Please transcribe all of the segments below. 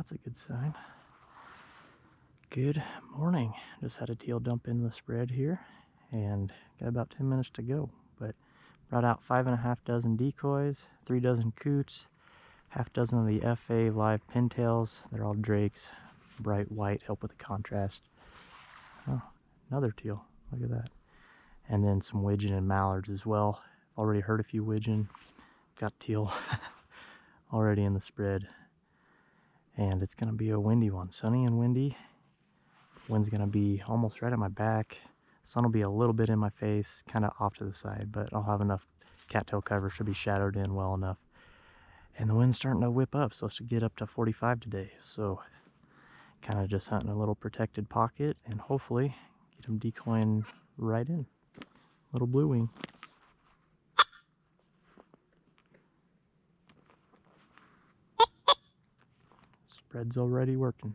that's a good sign. Good morning. Just had a teal dump in the spread here and got about 10 minutes to go, but brought out 5.5 dozen decoys, 3 dozen coots, half dozen of the FA live pintails. They're all drakes, bright white, help with the contrast. Oh, another teal, look at that. And then some widgeon and mallards as well. Already heard a few widgeon, got teal already in the spread. And it's gonna be a windy one, sunny and windy. Wind's gonna be almost right at my back. Sun will be a little bit in my face, kind of off to the side, but I'll have enough cattail cover, should be shadowed in well enough. And the wind's starting to whip up, supposed to get up to 45 today. So kind of just hunting a little protected pocket and hopefully get them decoying right in. Little blue wing. Spread's already working.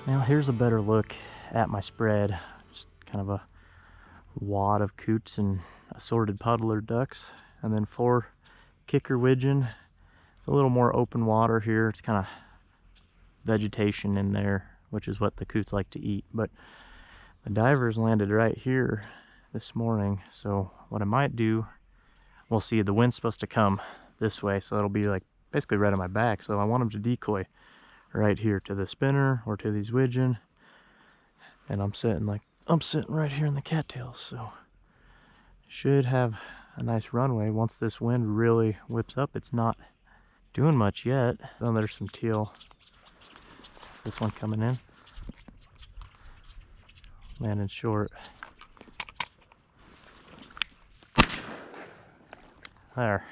Now here's a better look at my spread. Just kind of a wad of coots and assorted puddler ducks, and then 4 kicker widgeon. It's a little more open water here. It's kind of vegetation in there, which is what the coots like to eat. But the divers landed right here this morning, so what I might do, we'll see. The wind's supposed to come this way, so it'll be like basically right on my back. So I want them to decoy right here to the spinner or to these widgeon, and I'm sitting right here in the cattails, so should have a nice runway once this wind really whips up. It's not doing much yet. Oh, there's some teal. Is this one coming in? Landing short. There.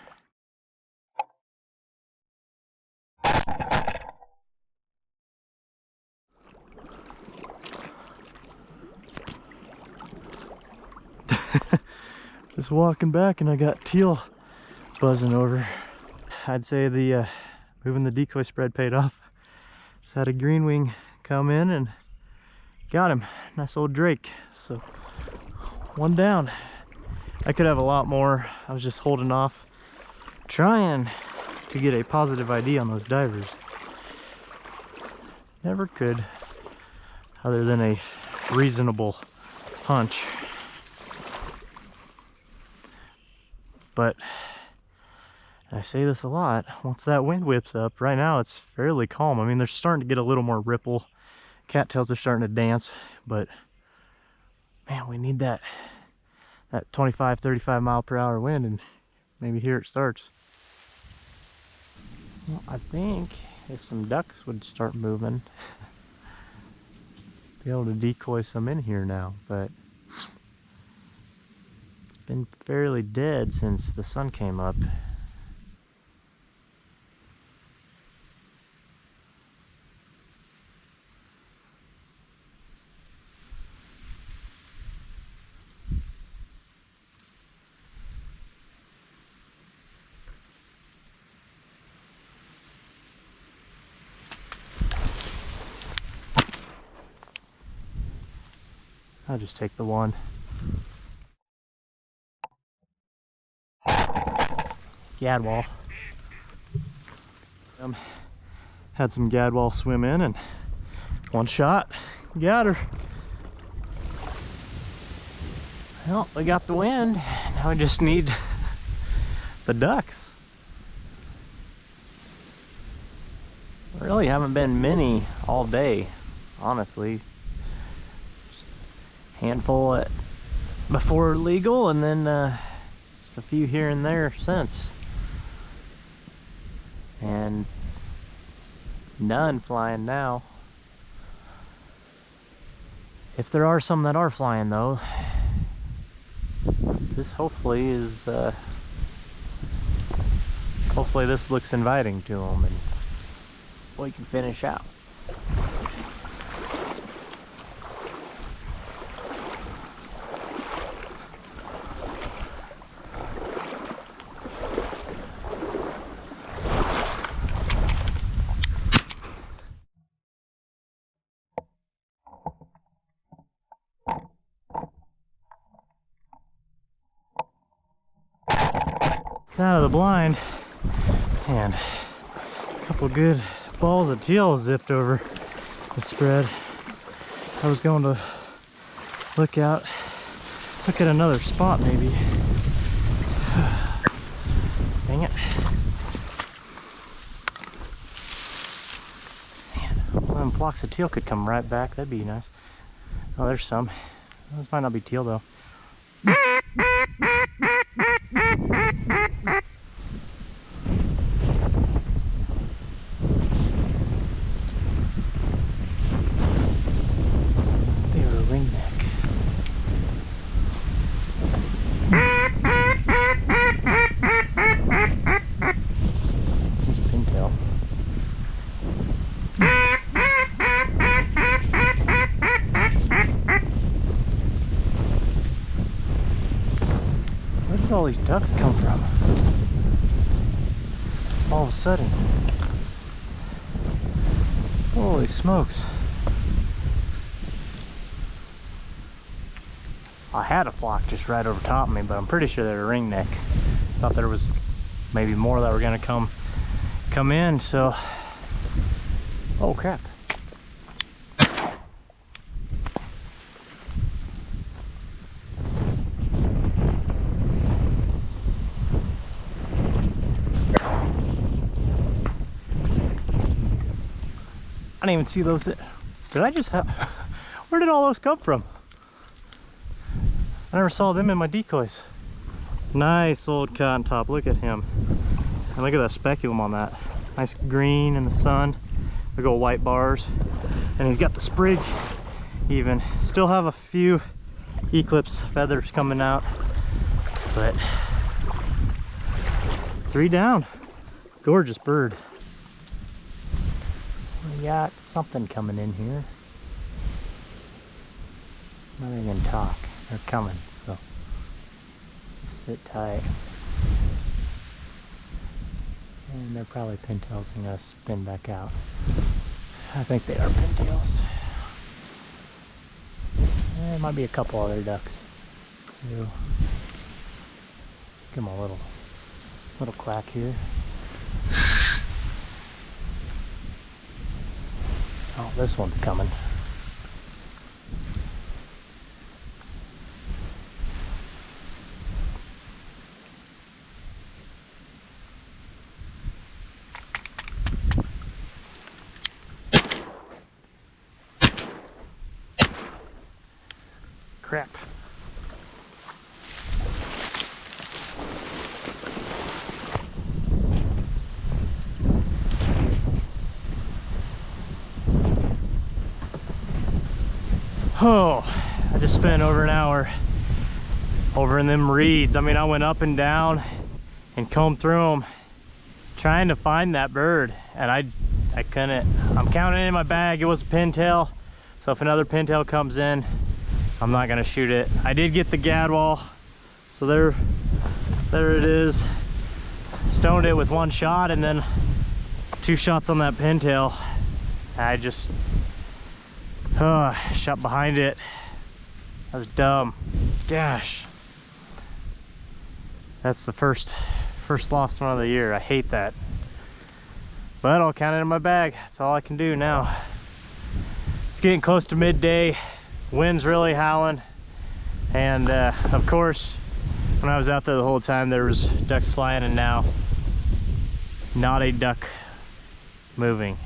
Just walking back and I got teal buzzing over. I'd say the moving the decoy spread paid off. Just had a green wing come in and got him. Nice old drake. So one down. I could have a lot more. I was just holding off, trying to get a positive ID on those divers. Never could, other than a reasonable hunch. But I say this a lot, once that wind whips up, right now it's fairly calm. I mean, they're starting to get a little more ripple. Cattails are starting to dance, but man, we need that 25, 35 mile per hour wind, and maybe here it starts. Well, I think if some ducks would start moving, be able to decoy some in here now, but been fairly dead since the sun came up. I'll just take the one. Gadwall. Had some gadwall swim in and one shot, got her. Well, we got the wind. Now we just need the ducks. Really haven't been many all day, honestly. Just a handful before legal, and then just a few here and there since. And none flying now. If there are some that are flying though, this hopefully is hopefully this looks inviting to them and we can finish out. It's out of the blind, and a couple good balls of teal zipped over the spread. I was going to look at another spot maybe. Dang it. Man, one of them flocks of teal could come right back. That'd be nice. Oh, there's some. Those might not be teal though. Where did all these ducks come from? All of a sudden. Holy smokes. I had a flock just right over top of me, but I'm pretty sure they're a ringneck. Thought there was maybe more that were gonna come in, so. Oh crap. I didn't even see those. Did I just have? Where did all those come from? I never saw them in my decoys. Nice old cotton top. Look at him. And look at that speculum on that. Nice green in the sun. Big old white bars. And he's got the sprig even. Still have a few eclipse feathers coming out. But 3 down. Gorgeous bird. We got something coming in here. Not even talk. They're coming, so sit tight. And they're probably pintailsing us spin back out. I think they are pintails. There might be a couple other ducks. Give them a little quack here. Oh, this one's coming. Crap. Oh, I just spent over an hour over in them reeds. I mean, I went up and down and combed through them trying to find that bird, and I couldn't. I'm counting it in my bag. It was a pintail, so if another pintail comes in, I'm not gonna shoot it. I did get the gadwall, so there it is. Stoned it with 1 shot and then 2 shots on that pintail. I just shot behind it. That was dumb. Gosh, that's the first lost one of the year. I hate that, but I'll count it in my bag. That's all I can do now. It's getting close to midday. Wind's really howling, and of course when I was out there the whole time there was ducks flying, and now not a duck moving.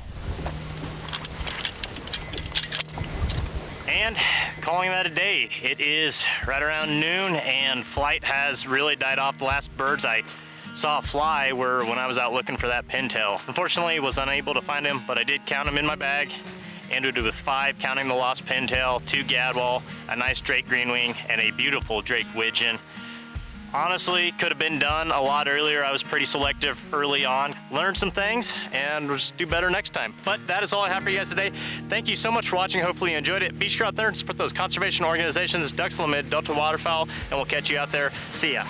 And calling that a day. It is right around noon and flight has really died off. The last birds I saw fly were when I was out looking for that pintail. Unfortunately, was unable to find him, but I did count him in my bag. Ended with 5, counting the lost pintail, 2 gadwall, a nice Drake greenwing, and a beautiful Drake widgeon. Honestly, could have been done a lot earlier. I was pretty selective early on. Learned some things, and we'll just do better next time. But that is all I have for you guys today. Thank you so much for watching. Hopefully you enjoyed it. Be sure out there and support those conservation organizations, Ducks Unlimited, Delta Waterfowl, and we'll catch you out there. See ya.